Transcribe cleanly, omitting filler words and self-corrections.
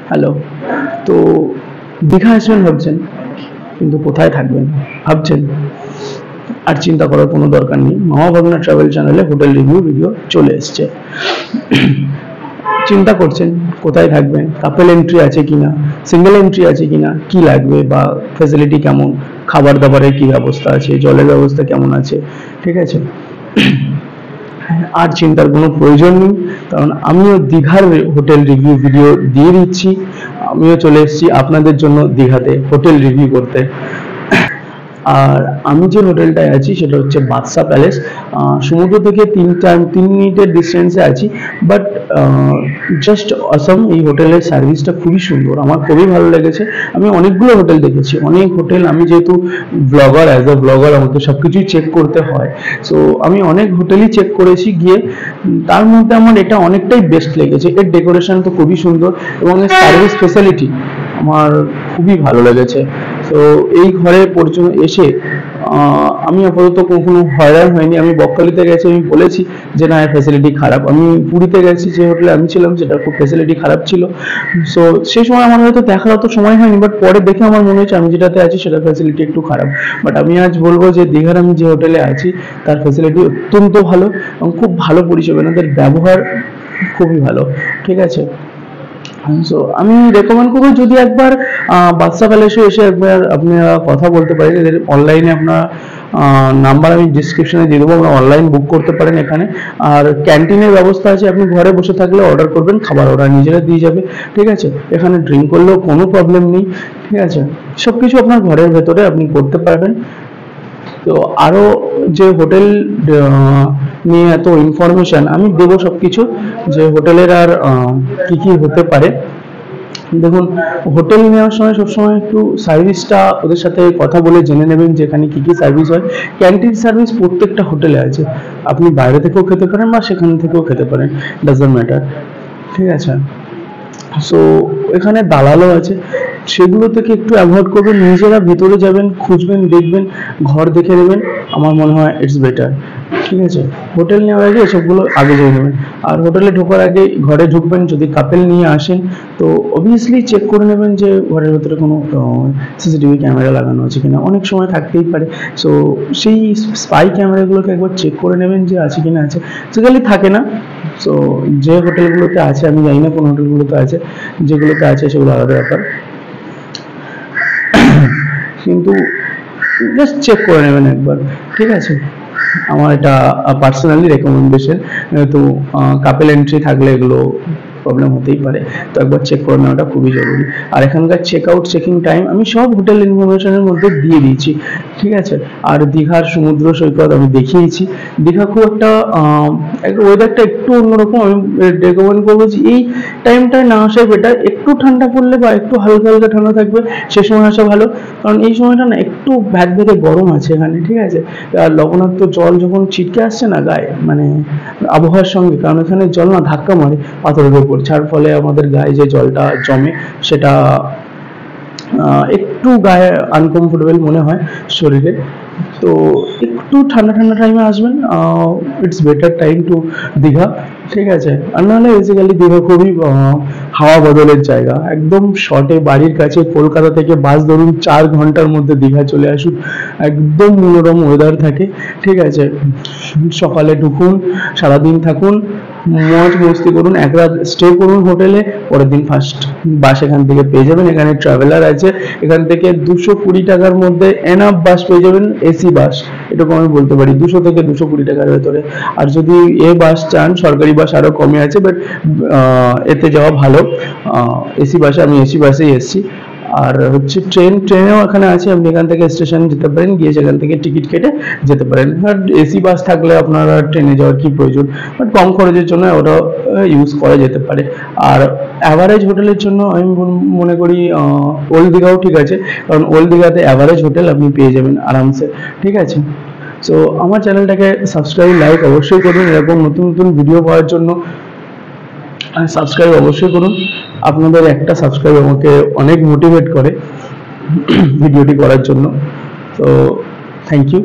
Hello. তো দীঘা আসবেন ভাবছেন, কিন্তু কোথায় থাকবেন ভাবছেন? আর চিন্তা করার কোনো দরকার নেই, মামা ভাগনা ট্রাভেল চ্যানেলে হোটেল রিভিউ ভিডিও চলে এসছে। চিন্তা করছেন কোথায় থাকবেন, কাপল এন্ট্রি আছে কিনা, সিঙ্গেল এন্ট্রি আছে কিনা, কি লাগবে বা ফ্যাসিলিটি কেমন, খাবার দাবারের কি ব্যবস্থা আছে, জলের ব্যবস্থা কেমন আছে, ঠিক আছে? আর চিন্তার কোনো প্রয়োজন নেই, কারণ আমিও দীঘার হোটেল রিভিউ ভিডিও দিয়ে দিচ্ছি। আমিও চলে এসেছি আপনাদের জন্য দীঘাতে হোটেল রিভিউ করতে। আর আমি যে হোটেলটায় আছি সেটা হচ্ছে বাদশা প্যালেস। সমুদ্র থেকে 3 মিনিটের ডিস্টেন্সে আছি, বাট জাস্ট অসম। এই হোটেলের সার্ভিসটা খুবই সুন্দর, আমার খুবই ভালো লেগেছে। আমি অনেকগুলো হোটেল দেখেছি, অনেক হোটেল, আমি যেহেতু ব্লগার, অ্যাজ আ ব্লগার আমাকে সব কিছুই চেক করতে হয়। সো আমি অনেক হোটেলই চেক করেছি গিয়ে, তার মধ্যে আমার এটা অনেকটাই বেস্ট লেগেছে। এর ডেকোরেশন তো খুবই সুন্দর এবং এর সার্ভিস ফেসিলিটি আমার খুবই ভালো লেগেছে। তো এই ঘরে পর্যন্ত এসে আমি আপাতত কখনো হয়রান হয়নি। আমি বকখালিতে গেছি, আমি বলেছি যে না, এর ফ্যাসিলিটি খারাপ। আমি পুরীতে গেছি, যে হোটেলে আমি ছিলাম সেটা খুব ফ্যাসিলিটি খারাপ ছিল। সো সেই সময় আমার হয়তো দেখার অত সময় হয়নি, বাট পরে দেখে আমার মনে হয়েছে আমি যেটাতে আছি সেটা ফ্যাসিলিটি একটু খারাপ। বাট আমি আজ বলবো যে দীঘার আমি যে হোটেলে আছি তার ফ্যাসিলিটি অত্যন্ত ভালো এবং খুব ভালো পরিষেবা, এনাদের ব্যবহার খুবই ভালো, ঠিক আছে? সো আমি রেকমেন্ড করবো, যদি একবার বাদশা প্যালেসে এসে একবার আপনারা কথা বলতে পারেন। এদের অনলাইনে আপনার নাম্বার আমি ডিসক্রিপশনে দিয়ে দেবো, আপনারা অনলাইন বুক করতে পারেন এখানে। আর ক্যান্টিনের ব্যবস্থা আছে, আপনি ঘরে বসে থাকলে অর্ডার করবেন, খাবার ওরা নিজেরা দিয়ে যাবে, ঠিক আছে? এখানে ড্রিঙ্ক করলেও কোনো প্রবলেম নেই, ঠিক আছে? সবকিছু আপনার ঘরের ভেতরে আপনি করতে পারবেন। তো আরো যে হোটেল নিয়ে এত ইনফরমেশন আমি দেবো সবকিছু, যে হোটেলের আর কি কি হতে পারে। দেখুন, হোটেল নেওয়ার সময় সবসময় একটু সার্ভিসটা ওদের সাথে কথা বলে জেনে নেবেন যে এখানে কি কি সার্ভিস হয়। ক্যান্টিন সার্ভিস প্রত্যেকটা হোটেলে আছে, আপনি বাইরে থেকেও খেতে পারেন বা সেখান থেকেও খেতে পারেন, ডাজন্ট ম্যাটার, ঠিক আছে? সো এখানে দালালও আছে, সেগুলো থেকে একটু অ্যাভয়েড করবেন। নিজেরা ভেতরে যাবেন, খুঁজবেন, দেখবেন, ঘর দেখে নেবেন, আমার মনে হয় ইটস বেটার, ঠিক আছে? হোটেল নেওয়ার আগে এসবগুলো আগে জেনে নেবেন। আর হোটেলে ঢোকার আগে ঘরে ঢুকবেন, যদি কাপেল নিয়ে আসেন তো অবভিয়াসলি চেক করে নেবেন যে ঘরের ভেতরে কোনো সিসিটিভি ক্যামেরা লাগানো আছে কিনা, অনেক সময় থাকতেই পারে। সো সেই স্পাই ক্যামেরাগুলোকে একবার চেক করে নেবেন যে আছে কিনা। আছে, সেগুলি থাকে না। সো যে হোটেলগুলোতে আছে, আমি জানি না কোন হোটেলগুলোতে আছে, যেগুলোতে আছে সেগুলো আলাদা ব্যাপার, কিন্তু জাস্ট চেক করে নেবেন একবার, ঠিক আছে? আমার এটা পার্সোনালি রেকমেন্ডেশন। তো কাপেল এন্ট্রি থাকলে এগুলো প্রবলেম হতেই পারে, তো একবার চেক করে নেওয়াটা খুবই জরুরি। আর এখানকার চেক আউট চেকিং টাইম আমি সব হোটেল ইনফরমেশনের মধ্যে দিয়ে দিয়েছি, ঠিক আছে? আর দীঘার সমুদ্র সৈকত আমি দেখিয়েছি। দীঘা খুব একটা ওয়েদারটা একটু অন্যরকম, আমি রেকমেন্ড করবো যে এই টাইমটায় না আসাই বেটার। একটু ঠান্ডা পড়লে বা একটু হালকা হালকা ঠান্ডা থাকবে সে সময় আসা ভালো, কারণ এই সময়টা না একটু ভ্যাদ ভেদে গরম আছে এখানে, ঠিক আছে? আর লবণাক্ত জল যখন ছিটকে আসছে না গায়ে, মানে আবহাওয়ার সঙ্গে, কারণ এখানে জল না ধাক্কা মারে পাথরের উপর, যার ফলে আমাদের গায়ে যে জলটা জমে সেটা একটু গায়ে আনকমফোর্টেবল মনে হয় শরীরে। তো একটু ঠান্ডা ঠান্ডা টাইমে আসবেন, it's better time to Digha, ঠিক আছে? আর নাহলে বেসিক্যালি দীঘা খুবই হাওয়া বদলের জায়গা, একদম শর্টে, বাড়ির কাছে, কলকাতা থেকে বাস ধরুন 4 ঘন্টার মধ্যে দীঘা চলে আসুন, একদম মনোরম ওয়েদার থাকে, ঠিক আছে? সকালে ঢুকুন, সারাদিন থাকুন, মজ মস্তি করুন, এক রাত স্টে করুন হোটেলে, পরের দিন ফার্স্ট বাস এখান থেকে পেয়ে যাবেন। এখানে ট্রাভেলার আছে, এখান থেকে 220 টাকার মধ্যে এনাফ বাস পেয়ে যাবেন, এসি বাস, এটুকু আমি বলতে পারি, 200 থেকে 220 টাকার ভেতরে। আর যদি এ বাস চান, সরকারি বাস আরো কমে আছে, বাট এতে যাওয়া ভালো। এসি বাসে, আমি এসি বাসেই এসেছি। আর হচ্ছে ট্রেনেও এখানে আছে, আপনি এখান থেকে স্টেশনে যেতে পারেন, গিয়ে সেখান থেকে টিকিট কেটে যেতে পারেন। আর এসি বাস থাকলে আপনারা ট্রেনে যাওয়ার কি প্রয়োজন, বাট কম খরচের জন্য ওটা ইউজ করা যেতে পারে। আর অ্যাভারেজ হোটেলের জন্য আমি মনে করি ওল্ড দীঘাও ঠিক আছে, কারণ ওল্ড দীঘাতে অ্যাভারেজ হোটেল আপনি পেয়ে যাবেন আরামসে, ঠিক আছে? সো আমার চ্যানেলটাকে সাবস্ক্রাইব, লাইক অবশ্যই করুন, এরকম নতুন নতুন ভিডিও পাওয়ার জন্য সাবস্ক্রাইব অবশ্যই করুন। আপনাদের একটা সাবস্ক্রাইব আমাকে অনেক মোটিভেট করে ভিডিওটি করার জন্য। তো থ্যাংক ইউ।